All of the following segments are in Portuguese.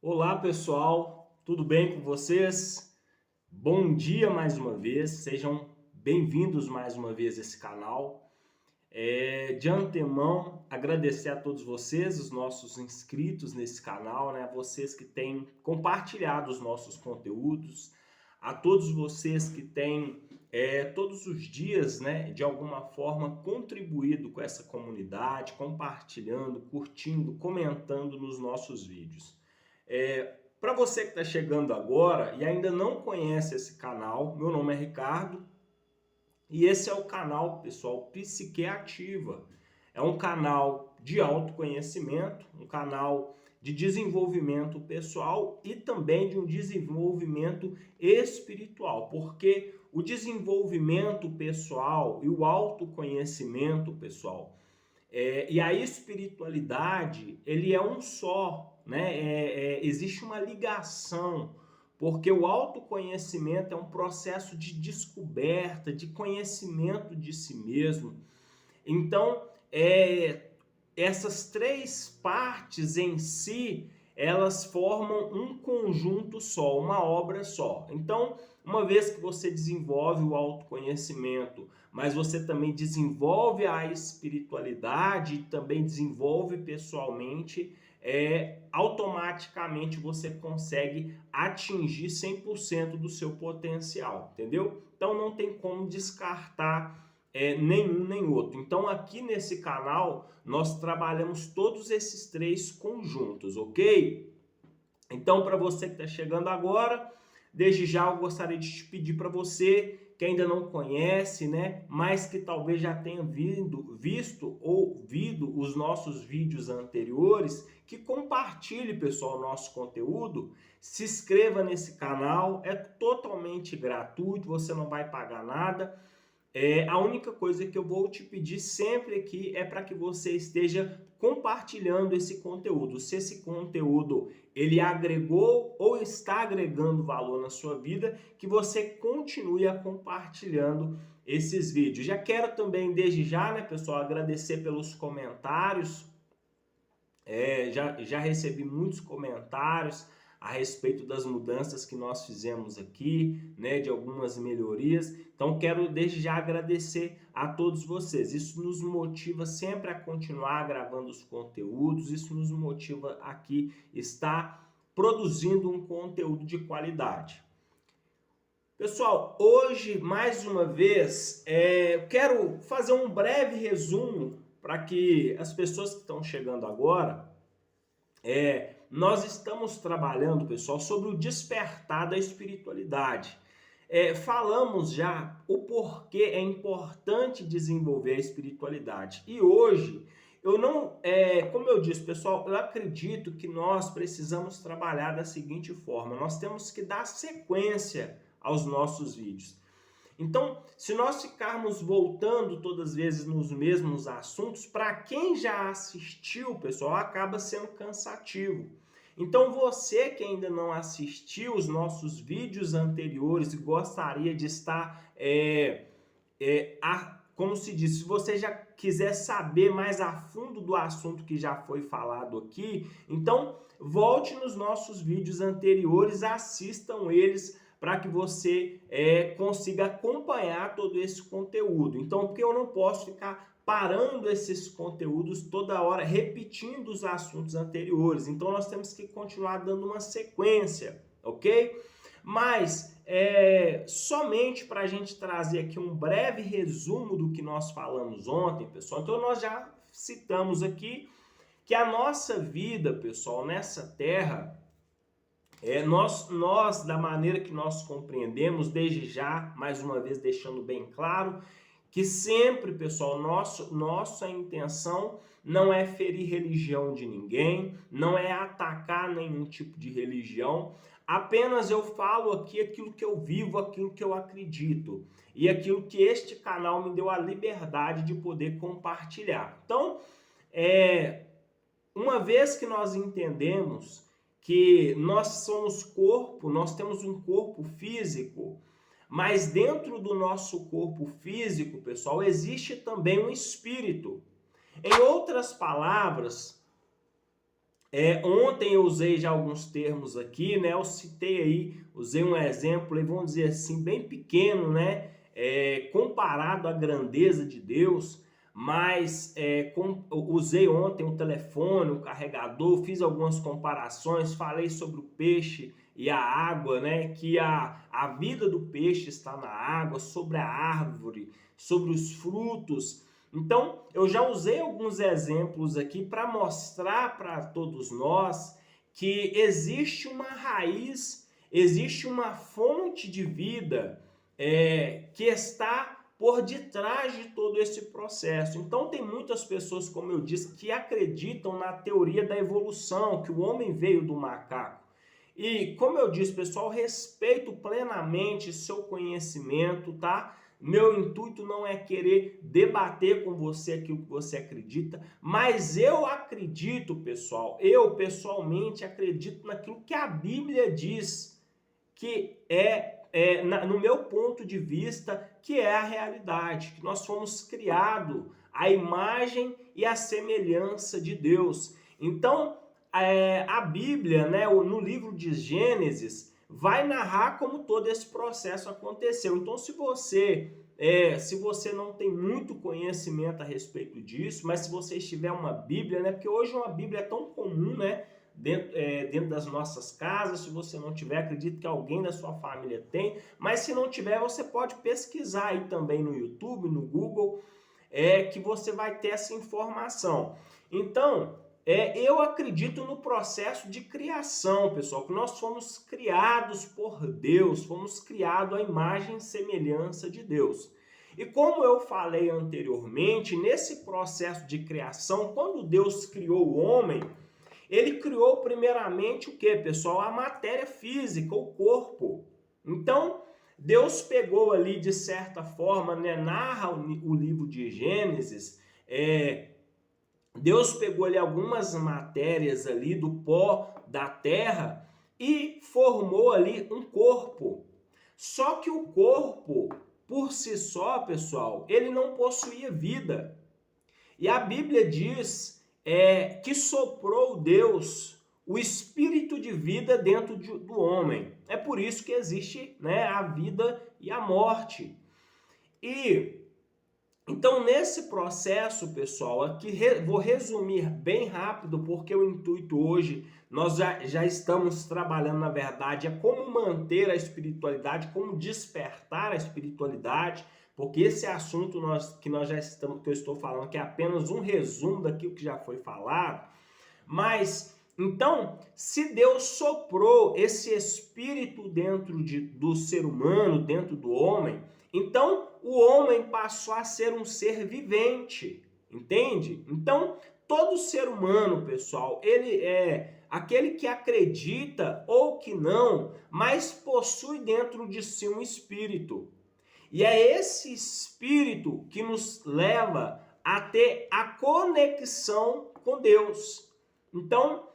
Olá pessoal, tudo bem com vocês? Bom dia mais uma vez, sejam bem-vindos mais uma vez a esse canal. De antemão, agradecer a todos vocês, os nossos inscritos nesse canal, né? Vocês que têm compartilhado os nossos conteúdos, a todos vocês que têm todos os dias, né, de alguma forma contribuído com essa comunidade, compartilhando, curtindo, comentando nos nossos vídeos. Para você que está chegando agora e ainda não conhece esse canal, meu nome é Ricardo e esse é o canal, pessoal, Psique Ativa. É um canal de autoconhecimento, um canal de desenvolvimento pessoal e também de um desenvolvimento espiritual, porque o desenvolvimento pessoal e o autoconhecimento pessoal e a espiritualidade, ele é um só, né? Existe uma ligação, porque o autoconhecimento é um processo de descoberta, de conhecimento de si mesmo. Então, essas três partes em si, elas formam um conjunto só, uma obra só. Então, uma vez que você desenvolve o autoconhecimento, mas você também desenvolve a espiritualidade, também desenvolve pessoalmente, automaticamente você consegue atingir 100% do seu potencial, entendeu? Então, não tem como descartar nenhum nem outro. Então aqui nesse canal nós trabalhamos todos esses três conjuntos, ok? Então para você que está chegando agora, desde já eu gostaria de te pedir para você que ainda não conhece, né, mas que talvez já tenha visto ou ouvido os nossos vídeos anteriores, que compartilhe, pessoal, o nosso conteúdo, se inscreva nesse canal, é totalmente gratuito, você não vai pagar nada. A única coisa que eu vou te pedir sempre aqui é para que você esteja compartilhando esse conteúdo. Se esse conteúdo ele agregou ou está agregando valor na sua vida, que você continue a compartilhando esses vídeos. Já quero também, desde já, né, pessoal, agradecer pelos comentários. Já recebi muitos comentários a respeito das mudanças que nós fizemos aqui, né, de algumas melhorias. Então quero desde já agradecer a todos vocês. Isso nos motiva sempre a continuar gravando os conteúdos, isso nos motiva aqui estar produzindo um conteúdo de qualidade. Pessoal, hoje, mais uma vez, eu quero fazer um breve resumo para que as pessoas que estão chegando agora, nós estamos trabalhando, pessoal, sobre o despertar da espiritualidade. Falamos já o porquê é importante desenvolver a espiritualidade. E hoje, eu não, como eu disse, pessoal, eu acredito que nós precisamos trabalhar da seguinte forma: nós temos que dar sequência aos nossos vídeos. Então, se nós ficarmos voltando todas as vezes nos mesmos assuntos, para quem já assistiu, pessoal, acaba sendo cansativo. Então, você que ainda não assistiu os nossos vídeos anteriores e gostaria de estar, como se diz, se você já quiser saber mais a fundo do assunto que já foi falado aqui, então volte nos nossos vídeos anteriores, assistam eles, para que você consiga acompanhar todo esse conteúdo. Então, porque eu não posso ficar parando esses conteúdos toda hora, repetindo os assuntos anteriores. Então, nós temos que continuar dando uma sequência, ok? Mas, somente para a gente trazer aqui um breve resumo do que nós falamos ontem, pessoal. Então, nós já citamos aqui que a nossa vida, pessoal, nessa terra, nós, da maneira que nós compreendemos, desde já, mais uma vez deixando bem claro, que sempre, pessoal, nossa intenção não é ferir religião de ninguém, não é atacar nenhum tipo de religião, apenas eu falo aqui aquilo que eu vivo, aquilo que eu acredito e aquilo que este canal me deu a liberdade de poder compartilhar. Então, uma vez que nós entendemos que nós somos corpo, nós temos um corpo físico, mas dentro do nosso corpo físico, pessoal, existe também um espírito. Em outras palavras, Ontem eu usei já alguns termos aqui, né? Eu citei aí, usei um exemplo, vamos dizer assim, bem pequeno, né? Comparado à grandeza de Deus, mas usei ontem um telefone, um carregador, fiz algumas comparações, falei sobre o peixe e a água, né? Que a vida do peixe está na água, sobre a árvore, sobre os frutos. Então, eu já usei alguns exemplos aqui para mostrar para todos nós que existe uma raiz, existe uma fonte de vida que está por detrás de todo esse processo. Então, tem muitas pessoas, como eu disse, que acreditam na teoria da evolução, que o homem veio do macaco. E, como eu disse, pessoal, respeito plenamente seu conhecimento, tá? Meu intuito não é querer debater com você aquilo que você acredita, mas eu acredito, pessoal, eu pessoalmente acredito naquilo que a Bíblia diz, que no meu ponto de vista, que é a realidade, que nós fomos criados à imagem e à semelhança de Deus. Então, a Bíblia, né, no livro de Gênesis, vai narrar como todo esse processo aconteceu. Então, se você não tem muito conhecimento a respeito disso, mas se você tiver uma Bíblia, né, porque hoje uma Bíblia é tão comum, né, dentro das nossas casas. Se você não tiver, acredito que alguém da sua família tem, mas se não tiver, você pode pesquisar aí também no YouTube, no Google, que você vai ter essa informação. Então, eu acredito no processo de criação, pessoal, que nós fomos criados por Deus, fomos criados à imagem e semelhança de Deus. E como eu falei anteriormente, nesse processo de criação, quando Deus criou o homem, ele criou primeiramente o que, pessoal? A matéria física, o corpo. Então, Deus pegou ali, de certa forma, né, narra o livro de Gênesis, Deus pegou ali algumas matérias ali do pó da terra e formou ali um corpo. Só que o corpo, por si só, pessoal, ele não possuía vida. E a Bíblia diz que soprou Deus o espírito de vida dentro do homem. É por isso que existe, né, a vida e a morte. Então, nesse processo, pessoal, aqui vou resumir bem rápido, porque o intuito hoje, nós já estamos trabalhando, na verdade, é como manter a espiritualidade, como despertar a espiritualidade, porque esse assunto que eu estou falando, que é apenas um resumo daquilo que já foi falado. Mas, então, se Deus soprou esse espírito dentro do ser humano, dentro do homem, então o homem passou a ser um ser vivente, entende? Então, todo ser humano, pessoal, ele é aquele que acredita ou que não, mas possui dentro de si um espírito. E é esse espírito que nos leva a ter a conexão com Deus. Então,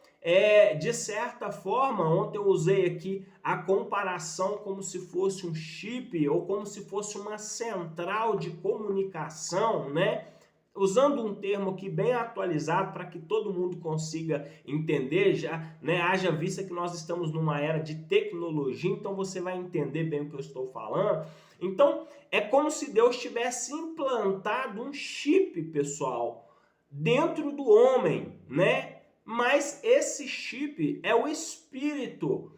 de certa forma, ontem eu usei aqui a comparação como se fosse um chip ou como se fosse uma central de comunicação, né? Usando um termo aqui bem atualizado para que todo mundo consiga entender, já, né? Haja vista que nós estamos numa era de tecnologia, então você vai entender bem o que eu estou falando. Então, é como se Deus tivesse implantado um chip, pessoal, dentro do homem, né? Mas esse chip é o Espírito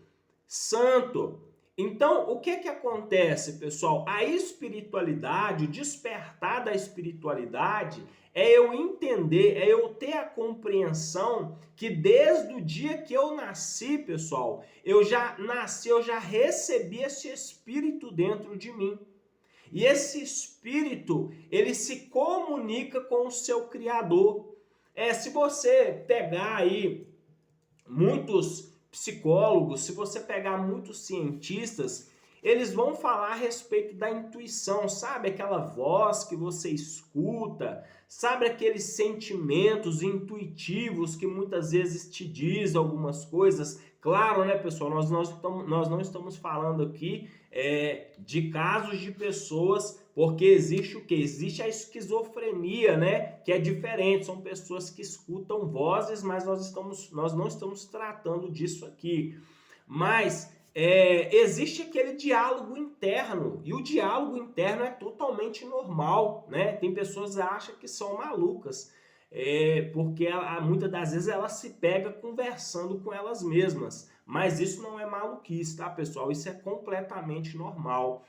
Santo. Então, o que acontece, pessoal? A espiritualidade, o despertar da espiritualidade é eu entender, é eu ter a compreensão que desde o dia que eu nasci, pessoal, eu já recebi esse Espírito dentro de mim. E esse Espírito, ele se comunica com o seu Criador. Se você pegar aí muitos psicólogos, se você pegar muitos cientistas, eles vão falar a respeito da intuição, sabe? Aquela voz que você escuta, sabe aqueles sentimentos intuitivos que muitas vezes te diz algumas coisas. Claro, né, pessoal? Nós não estamos falando aqui de casos de pessoas porque existe o quê? Existe a esquizofrenia, né? Que é diferente, são pessoas que escutam vozes, mas nós não estamos tratando disso aqui. Mas existe aquele diálogo interno, e o diálogo interno é totalmente normal, né? Tem pessoas que acham que são malucas, porque muitas das vezes ela se pega conversando com elas mesmas, mas isso não é maluquice, tá, pessoal? Isso é completamente normal.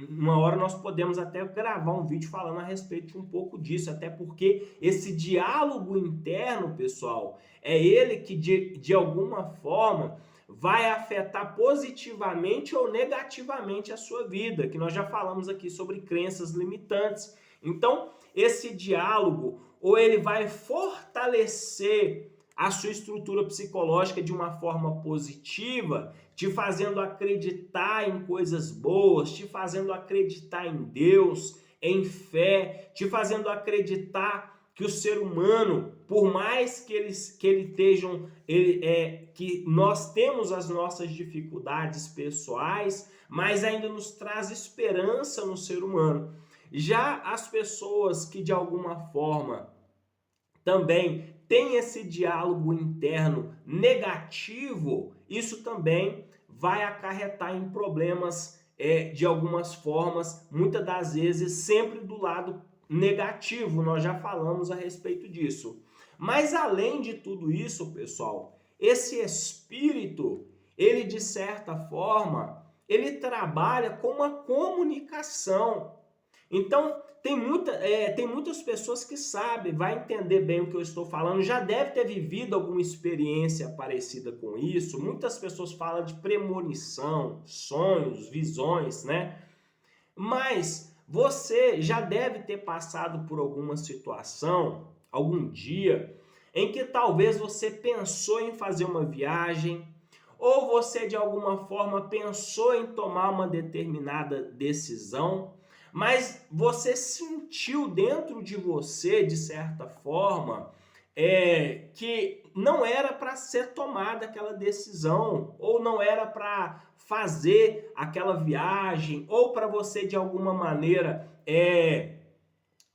Uma hora nós podemos até gravar um vídeo falando a respeito de um pouco disso, até porque esse diálogo interno, pessoal, é ele que de alguma forma vai afetar positivamente ou negativamente a sua vida, que nós já falamos aqui sobre crenças limitantes. Então, esse diálogo, ou ele vai fortalecer a sua estrutura psicológica de uma forma positiva, te fazendo acreditar em coisas boas, te fazendo acreditar em Deus, em fé, te fazendo acreditar que o ser humano, por mais que que nós temos as nossas dificuldades pessoais, mas ainda nos traz esperança no ser humano. Já as pessoas que de alguma forma também têm esse diálogo interno negativo, isso também vai acarretar em problemas de algumas formas, muitas das vezes sempre do lado negativo, nós já falamos a respeito disso. Mas além de tudo isso, pessoal, esse espírito, ele de certa forma, ele trabalha com uma comunicação. Então, tem muitas pessoas que sabem, vai entender bem o que eu estou falando, já deve ter vivido alguma experiência parecida com isso. Muitas pessoas falam de premonição, sonhos, visões, né? Mas você já deve ter passado por alguma situação, algum dia, em que talvez você pensou em fazer uma viagem, ou você de alguma forma pensou em tomar uma determinada decisão, mas você sentiu dentro de você, de certa forma, que não era para ser tomada aquela decisão, ou não era para fazer aquela viagem, ou para você de alguma maneira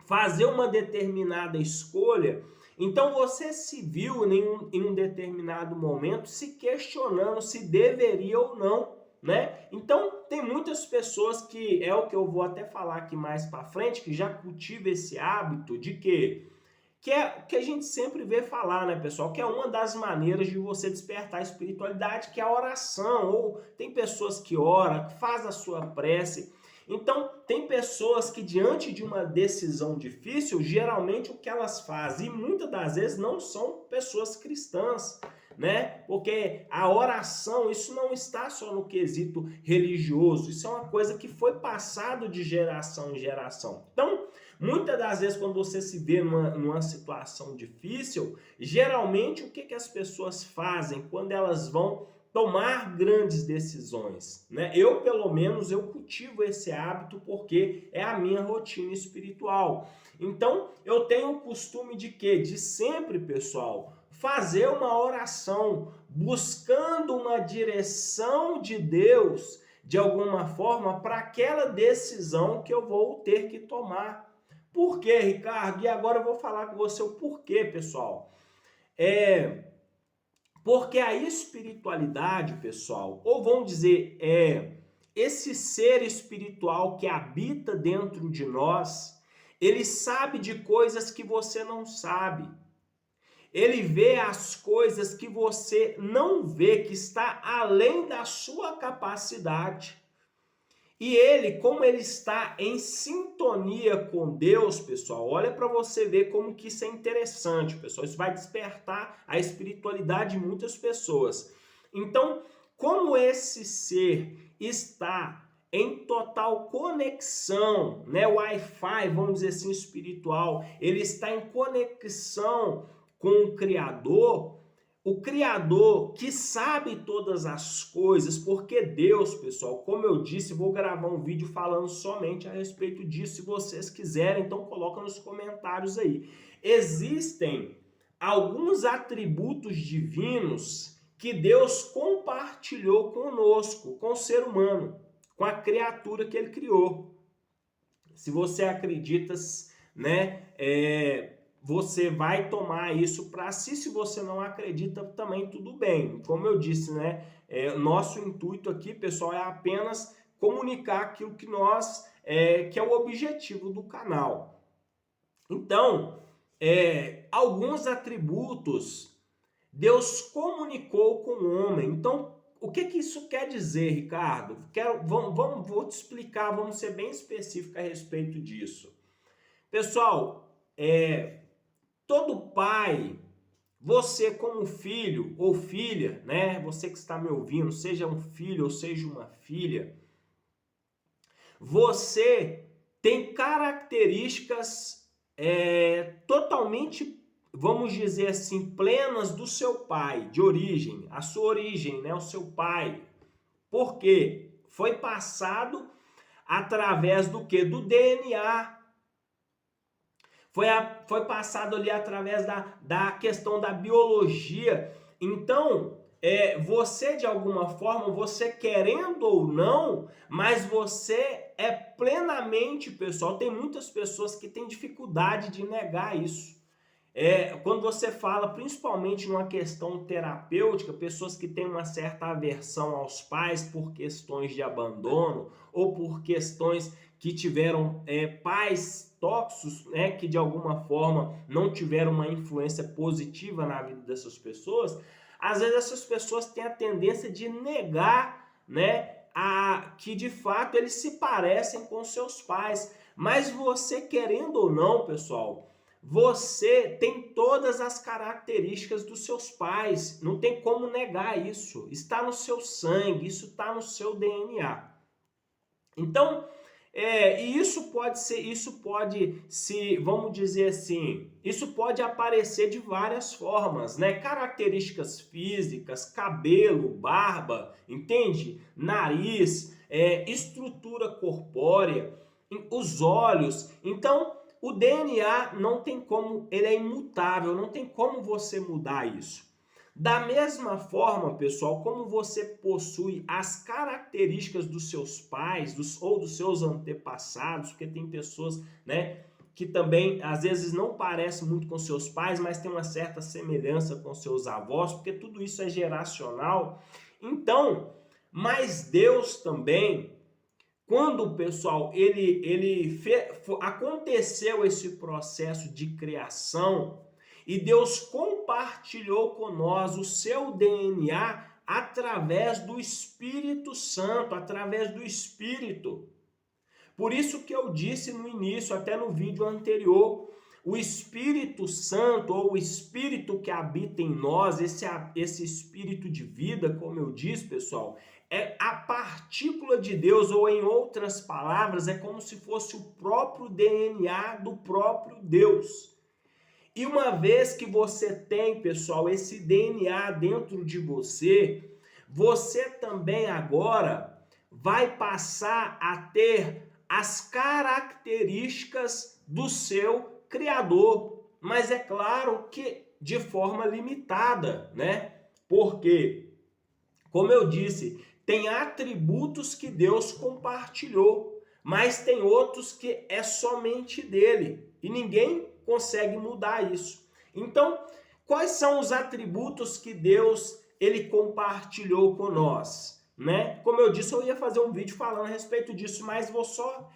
fazer uma determinada escolha. Então você se viu em um determinado momento se questionando se deveria ou não, né? Então tem muitas pessoas que é o que eu vou até falar aqui mais para frente, que já cultiva esse hábito de que é o que a gente sempre vê falar, né, pessoal? Que é uma das maneiras de você despertar a espiritualidade, que é a oração. Ou tem pessoas que oram, faz a sua prece. Então, tem pessoas que diante de uma decisão difícil, geralmente o que elas fazem, e muitas das vezes não são pessoas cristãs, né? Porque a oração, isso não está só no quesito religioso, isso é uma coisa que foi passado de geração em geração. Então, muitas das vezes, quando você se vê numa situação difícil, geralmente o que as pessoas fazem quando elas vão tomar grandes decisões, né? Eu, pelo menos, eu cultivo esse hábito porque é a minha rotina espiritual. Então, eu tenho o costume de quê? De sempre, pessoal, fazer uma oração buscando uma direção de Deus, de alguma forma, para aquela decisão que eu vou ter que tomar. Por quê, Ricardo? E agora eu vou falar com você o porquê, pessoal. Porque a espiritualidade, pessoal, ou vamos dizer, esse ser espiritual que habita dentro de nós, ele sabe de coisas que você não sabe. Ele vê as coisas que você não vê, que está além da sua capacidade. E ele, como ele está em sintonia com Deus, pessoal, olha para você ver como que isso é interessante, pessoal. Isso vai despertar a espiritualidade de muitas pessoas. Então, como esse ser está em total conexão, né, Wi-Fi, vamos dizer assim, espiritual, ele está em conexão com o Criador que sabe todas as coisas, porque Deus, pessoal, como eu disse, vou gravar um vídeo falando somente a respeito disso, se vocês quiserem, então coloca nos comentários aí. Existem alguns atributos divinos que Deus compartilhou conosco, com o ser humano, com a criatura que ele criou. Se você acredita, né, você vai tomar isso para si. Se você não acredita, também tudo bem. Como eu disse, né, nosso intuito aqui, pessoal, é apenas comunicar aquilo que que é o objetivo do canal. Então, alguns atributos Deus comunicou com o homem. Então, o que isso quer dizer, Ricardo? Vou te explicar, vamos ser bem específicos a respeito disso. Pessoal, todo pai, você como filho ou filha, né? Você que está me ouvindo, seja um filho ou seja uma filha, você tem características totalmente, vamos dizer assim, plenas do seu pai, de origem, a sua origem, né? O seu pai. Por quê? Foi passado através do quê? Do DNA. Foi passado ali através da questão da biologia. Então, você de alguma forma, você querendo ou não, mas você é plenamente, pessoal, tem muitas pessoas que têm dificuldade de negar isso. Quando você fala, principalmente numa questão terapêutica, pessoas que têm uma certa aversão aos pais por questões de abandono ou por questões que tiveram pais tóxicos, né, que de alguma forma não tiveram uma influência positiva na vida dessas pessoas, às vezes essas pessoas têm a tendência de negar, né, que de fato eles se parecem com seus pais. Mas você, querendo ou não, pessoal, você tem todas as características dos seus pais, não tem como negar isso. Está no seu sangue, isso está no seu DNA. Então, e isso pode se, vamos dizer assim, isso pode aparecer de várias formas, né? Características físicas, cabelo, barba, entende? Nariz, estrutura corpórea, os olhos. Então, o DNA não tem como, ele é imutável, não tem como você mudar isso. Da mesma forma, pessoal, como você possui as características dos seus pais ou dos seus antepassados, porque tem pessoas, né, que também às vezes não parecem muito com seus pais, mas tem uma certa semelhança com seus avós, porque tudo isso é geracional. Então, mas Deus também, quando, pessoal, aconteceu esse processo de criação e Deus compartilhou com nós o seu DNA através do Espírito Santo, através do Espírito. Por isso que eu disse no início, até no vídeo anterior, o Espírito Santo, ou o Espírito que habita em nós, esse Espírito de vida, como eu disse, pessoal, é a partícula de Deus, ou em outras palavras, é como se fosse o próprio DNA do próprio Deus. E uma vez que você tem, pessoal, esse DNA dentro de você, você também agora vai passar a ter as características do seu Criador. Mas é claro que de forma limitada, né? Porque, como eu disse, tem atributos que Deus compartilhou, mas tem outros que é somente dele. E ninguém consegue mudar isso. Então, quais são os atributos que Deus ele compartilhou com nós, né? Como eu disse, eu ia fazer um vídeo falando a respeito disso, mas vou só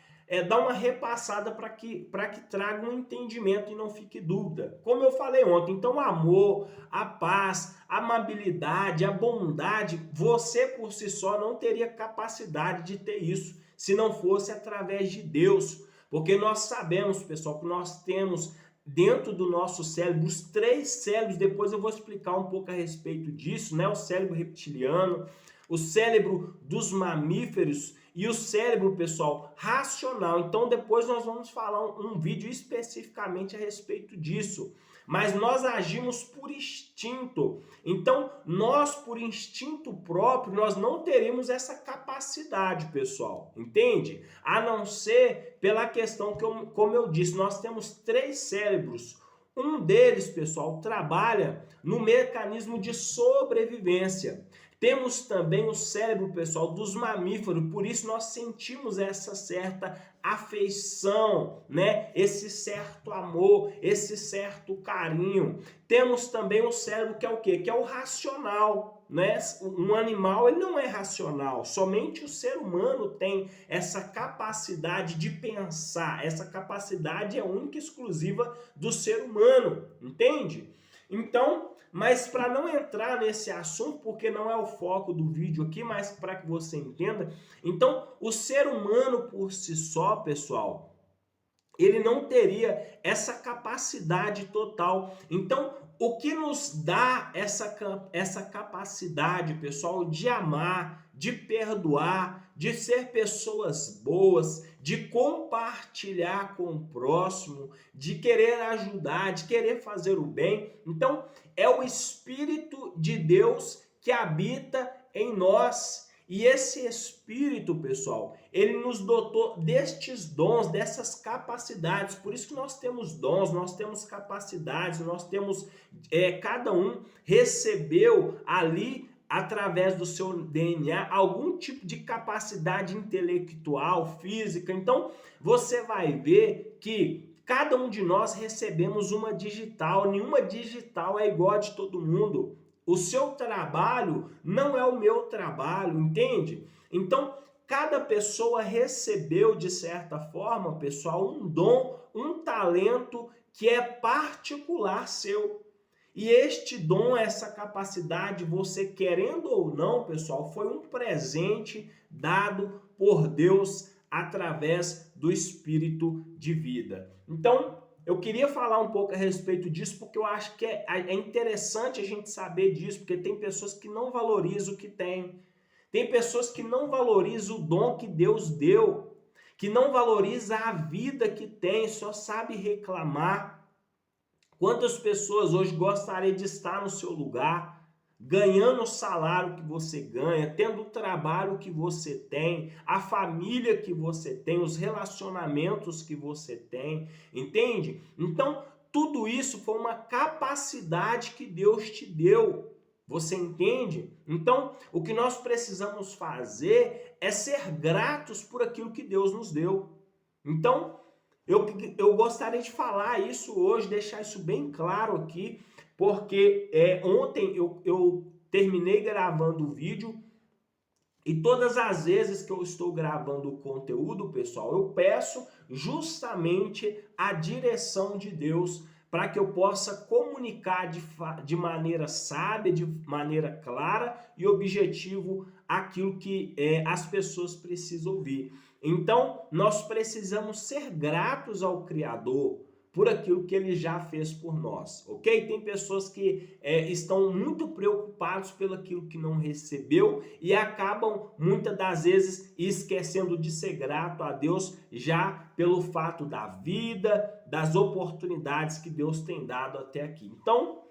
dar uma repassada para que traga um entendimento e não fique dúvida. Como eu falei ontem, então o amor, a paz, a amabilidade, a bondade, você por si só não teria capacidade de ter isso se não fosse através de Deus. Porque nós sabemos, pessoal, que nós temos dentro do nosso cérebro os 3 cérebros, depois eu vou explicar um pouco a respeito disso, né? O cérebro reptiliano, o cérebro dos mamíferos e o cérebro, pessoal, racional. Então depois nós vamos falar um vídeo especificamente a respeito disso. Mas nós agimos por instinto. Então, nós, por instinto próprio, nós não teríamos essa capacidade, pessoal. Entende? A não ser pela questão que, como eu disse, nós temos 3 cérebros. Um deles, pessoal, trabalha no mecanismo de sobrevivência. Temos também o cérebro, pessoal, dos mamíferos, por isso nós sentimos essa certa afeição, né? Esse certo amor, esse certo carinho. Temos também o cérebro que é o quê? Que é o racional, né? Um animal ele não é racional, somente o ser humano tem essa capacidade de pensar, essa capacidade é única e exclusiva do ser humano, entende? Então, mas para não entrar nesse assunto, porque não é o foco do vídeo aqui, mas para que você entenda, então o ser humano por si só, pessoal, ele não teria essa capacidade total. Então, o que nos dá essa capacidade, pessoal, de amar, de perdoar, de ser pessoas boas, de compartilhar com o próximo, de querer ajudar, de querer fazer o bem. Então, é o Espírito de Deus que habita em nós. E esse Espírito, pessoal, ele nos dotou destes dons, dessas capacidades. Por isso que nós temos dons, nós temos capacidades, nós temos, cada um recebeu ali, através do seu DNA, algum tipo de capacidade intelectual, física. Então, você vai ver que cada um de nós recebemos uma digital, nenhuma digital é igual a de todo mundo. O seu trabalho não é o meu trabalho, entende? Então, cada pessoa recebeu, de certa forma, pessoal, um dom, um talento que é particular seu. E este dom, essa capacidade, você querendo ou não, pessoal, foi um presente dado por Deus através do Espírito de vida. Então, eu queria falar um pouco a respeito disso, porque eu acho que é interessante a gente saber disso, porque tem pessoas que não valorizam o que tem. Tem pessoas que não valorizam o dom que Deus deu, que não valoriza a vida que tem, só sabe reclamar. Quantas pessoas hoje gostariam de estar no seu lugar, ganhando o salário que você ganha, tendo o trabalho que você tem, a família que você tem, os relacionamentos que você tem, entende? Então, tudo isso foi uma capacidade que Deus te deu. Você entende? Então, o que nós precisamos fazer é ser gratos por aquilo que Deus nos deu. Então, eu gostaria de falar isso hoje, deixar isso bem claro aqui, porque ontem eu terminei gravando o vídeo e todas as vezes que eu estou gravando o conteúdo, pessoal, eu peço justamente a direção de Deus para que eu possa comunicar de maneira sábia, de maneira clara e objetivo aquilo que as pessoas precisam ouvir. Então, nós precisamos ser gratos ao Criador por aquilo que ele já fez por nós, ok? Tem pessoas que estão muito preocupados pelo aquilo que não recebeu e acabam muitas das vezes esquecendo de ser grato a Deus já pelo fato da vida, das oportunidades que Deus tem dado até aqui. Então,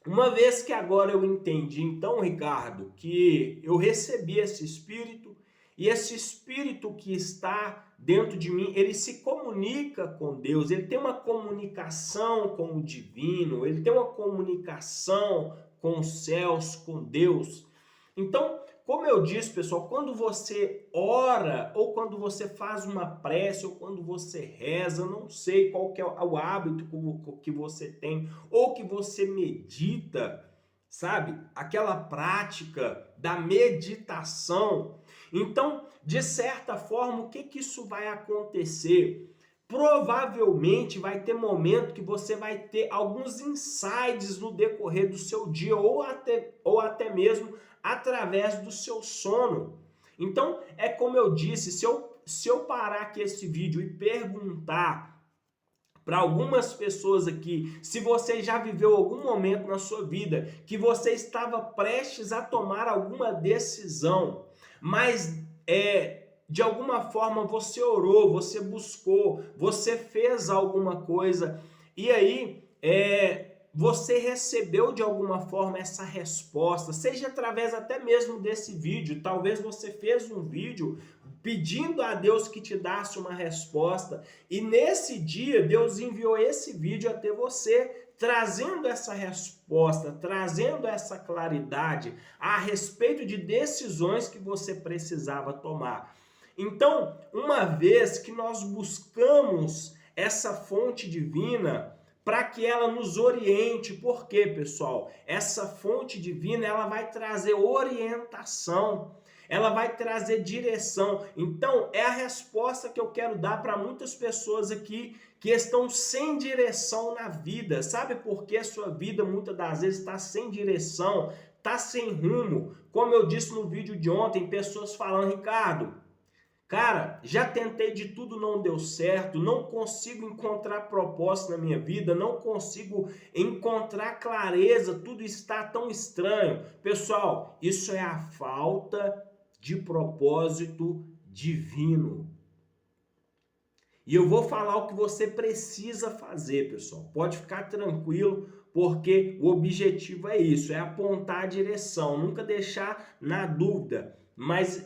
uma vez que agora eu entendi, então, Ricardo, que eu recebi esse Espírito, e esse Espírito que está dentro de mim, ele se comunica com Deus, ele tem uma comunicação com o divino, ele tem uma comunicação com os céus, com Deus. Então, como eu disse, pessoal, quando você ora, ou quando você faz uma prece, ou quando você reza, eu não sei qual que é o hábito que você tem, ou que você medita, sabe? Aquela prática da meditação. Então, de certa forma, o que isso vai acontecer? Provavelmente vai ter momento que você vai ter alguns insights no decorrer do seu dia, ou até mesmo através do seu sono. Então, é como eu disse, se eu parar aqui esse vídeo e perguntar para algumas pessoas aqui, se você já viveu algum momento na sua vida que você estava prestes a tomar alguma decisão, mas de alguma forma você orou, você buscou, você fez alguma coisa e aí você recebeu de alguma forma essa resposta, seja através até mesmo desse vídeo. Talvez você fez um vídeo pedindo a Deus que te desse uma resposta e nesse dia Deus enviou esse vídeo até você, trazendo essa resposta, trazendo essa claridade a respeito de decisões que você precisava tomar. Então, uma vez que nós buscamos essa fonte divina para que ela nos oriente, por quê, pessoal? Essa fonte divina, ela vai trazer orientação, ela vai trazer direção. Então, é a resposta que eu quero dar para muitas pessoas aqui que estão sem direção na vida. Sabe por que a sua vida muitas das vezes está sem direção, está sem rumo? Como eu disse no vídeo de ontem, pessoas falando, Ricardo, cara, já tentei de tudo, não deu certo, não consigo encontrar propósito na minha vida, não consigo encontrar clareza, tudo está tão estranho. Pessoal, isso é a falta de propósito divino. E eu vou falar o que você precisa fazer, pessoal. Pode ficar tranquilo, porque o objetivo é isso, é apontar a direção, nunca deixar na dúvida. Mas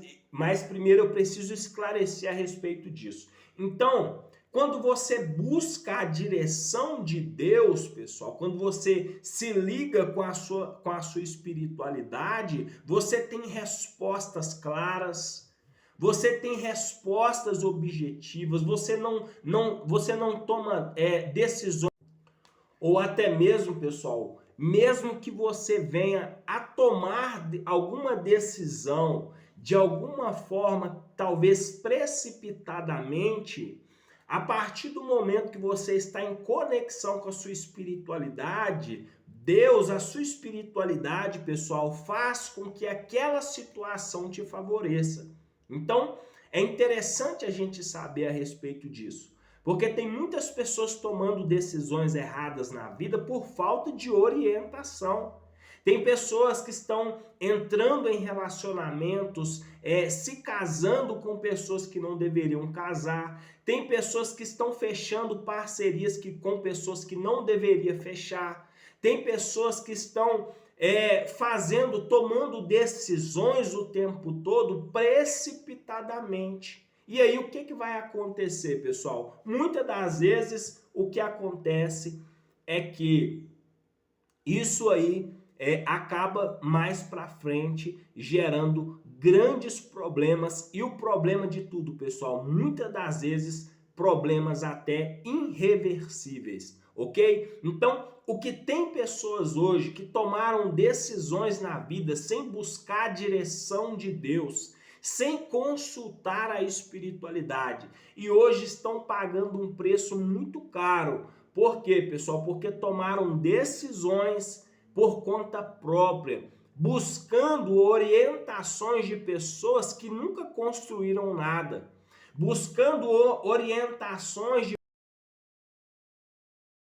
primeiro eu preciso esclarecer a respeito disso. Então, quando você busca a direção de Deus, pessoal, quando você se liga com a sua espiritualidade, você tem respostas claras, você tem respostas objetivas, você não toma decisões, ou até mesmo, pessoal, mesmo que você venha a tomar alguma decisão de alguma forma, talvez precipitadamente, a partir do momento que você está em conexão com a sua espiritualidade, Deus, a sua espiritualidade, pessoal, faz com que aquela situação te favoreça. Então, é interessante a gente saber a respeito disso, porque tem muitas pessoas tomando decisões erradas na vida por falta de orientação. Tem pessoas que estão entrando em relacionamentos, se casando com pessoas que não deveriam casar. Tem pessoas que estão fechando parcerias com pessoas que não deveriam fechar. Tem pessoas que estão tomando decisões o tempo todo precipitadamente. E aí o que vai acontecer, pessoal? Muitas das vezes o que acontece é que isso aí acaba mais para frente gerando grandes problemas, e o problema de tudo, pessoal, muitas das vezes problemas até irreversíveis, ok? Então, o que tem pessoas hoje que tomaram decisões na vida sem buscar a direção de Deus, sem consultar a espiritualidade, e hoje estão pagando um preço muito caro. Por quê, pessoal? Porque tomaram decisões por conta própria, buscando orientações de pessoas que nunca construíram nada, buscando orientações de